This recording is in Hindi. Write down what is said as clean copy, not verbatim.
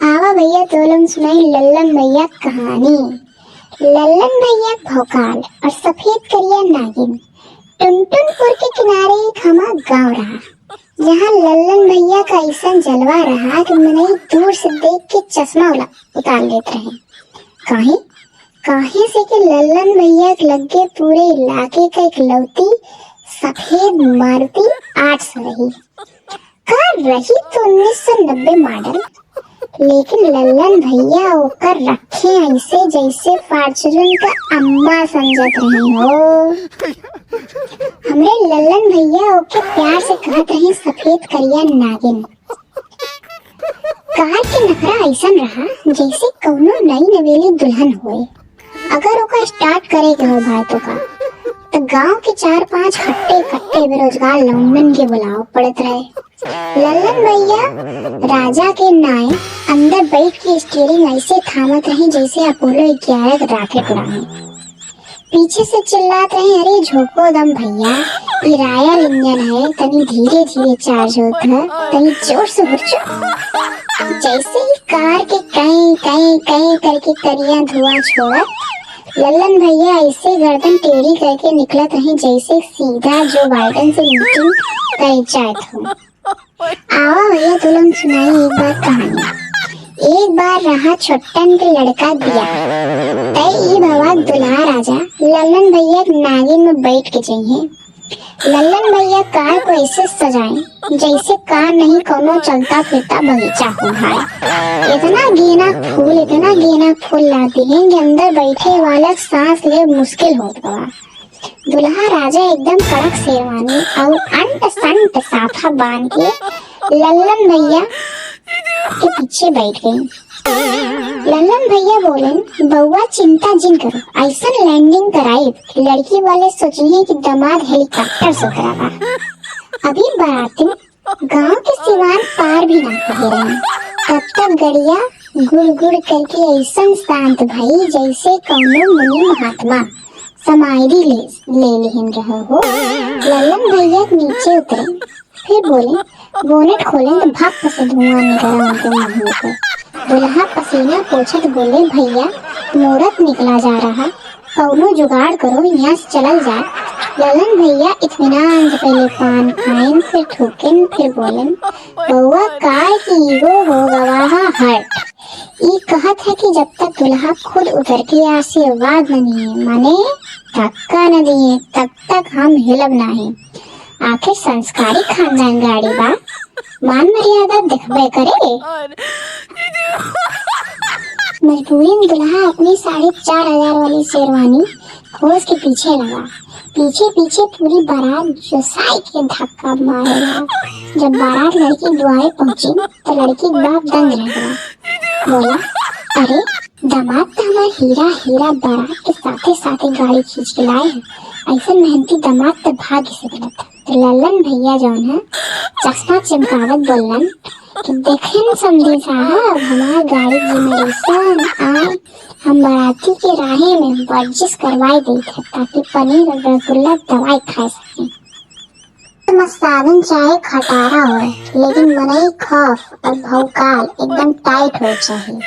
आवा भैया तो लोग सुनाई लल्लन भैया कहानी। लल्लन भैया भौकाल और सफेद करिया नागिन। टुनटुनपुर के किनारे एक हमा गांव रहा, जहाँ लल्लन भैया का ऐसा जलवा रहा कि मनई दूर से देख के चश्मा उतार लेते रहे। काहे काहे से कि लल्लन भैया के लगे पूरे इलाके का इकलौती सफेद मारुति 800 रही। कार रही तो 1990 मॉडल, लेकिन लल्लन भैया ओकर रखे ऐसे जैसे फॉर्च्यूनर का अम्मा समझत रही हो। हमरे लल्लन भैया ओके प्यार से कहत रहे सफेद करिया नागिन। कार के नखरा ऐसा रहा जैसे कौनो नई नवेली दुल्हन होए। अगर ओका स्टार्ट करे के हो भाई तो गांव के 4-5 हट्टे कट्टे बेरोजगार लौंडन के बुलाव पड़त रहे। लल्लन भैया राजा के नाय अंदर बैठ के स्टीयरिंग ऐसे थामत रहे जैसे अपोलो 11 रॉकेट उड़ाने। पीछे से चिल्लात रहे, अरे झोंको दम भैया, ये रॉयल इंजन है, तनी धीरे धीरे चार्ज होता है, तनी जोर से हुरचो। जैसे ही कार के कई कई कई करके करिया धुआं छोड़ा, लल्लन भैया ऐसे गर्दन टेढ़ी करके निकलत रहे जैसे सीधा जो बाइडेन से मीटिंग करे चाहत हो। आवा भैया तो लोग सुनाई एक बार कहानी। एक बार रहा छोटन के लड़का दिया तय ई बाबा दुल्हा राजा लल्लन भैया नागिन में बैठ के चाहिए। लल्लन भैया कार को ऐसे सजाए जैसे कार नहीं कोनो चलता फिरता बगीचा हो। इतना गेना फूल ला दिए कि अंदर बैठे वाला सांस ले मुश्किल हो गया। दुल्हा राजा एकदम कड़क शेरवानी और अंट संट साफा बांध के लल्लन भैया के पीछे बैठ गई। लल्लन भैया बोले, बउआ चिंता जिन करो, ऐसा लैंडिंग कराई लड़की वाले सोचिए कि दामाद हेलीकॉप्टर से करावा। अभी बाराती गांव के सिवान पार भी ना कर रहे, तब तक गड़िया गुड़ गुड़ करके ऐसा शांत भाई जैसे कौनो मुनि महात्मा समाधि ले लेहिन रहा हो। लल्लन भैया नीचे उतरे, फिर बोले, बोनेट खोले तो भाप से धुआं निकला उनके मुंह से। दुल्हा पसीना पोछत बोले, भैया मुहूर्त निकला जा रहा, कौनो जुगाड़ करो, यहाँ से चल जाए। लल्लन भैया इत्मीनान से पहले पान खाएं, फिर ठोकें, फिर बोलें, बउआ कार की ईगो हो गवाहा हर्ट। ये कहत है कि जब तक दुल्हा खुद उतर के आशीर्वाद न दिए, माने धक्का न दिए, तब तक हम हिलब नहीं। आखिर संस्कारी खानदान गाड़ी बा, मान मर्यादा दिखबे करे। मजबूरी में दुल्हा अपनी 4,500 वाली शेरवानी खोज के पीछे लगा। पीछे पीछे पूरी बारात जोसाई के धक्का मारेगा। जब बारात लड़की द्वारे पहुंची तो लड़की बाप दंग रह गया। बोला, अरे दामाद तो हमारा हीरा बारात के साथे साथे गाड़ी खींच के लाए हैं, ऐसा मेहनती दामाद तो भाग्य से मिलता। तो लल्लन भैया जौन है चश्मा चमकावत बोलन कि देखें समझी साहब, हमारा गाड़ी जिम्मेदारी आए, हम बाराती के राहे में वर्जिश करवाई दी थे ताकि पनीर और रसगुल्ला दवाई खा सकें। साधन चाहे खटारा हो, लेकिन मनई खौफ और भौकाल एकदम टाइट हो चाहिए।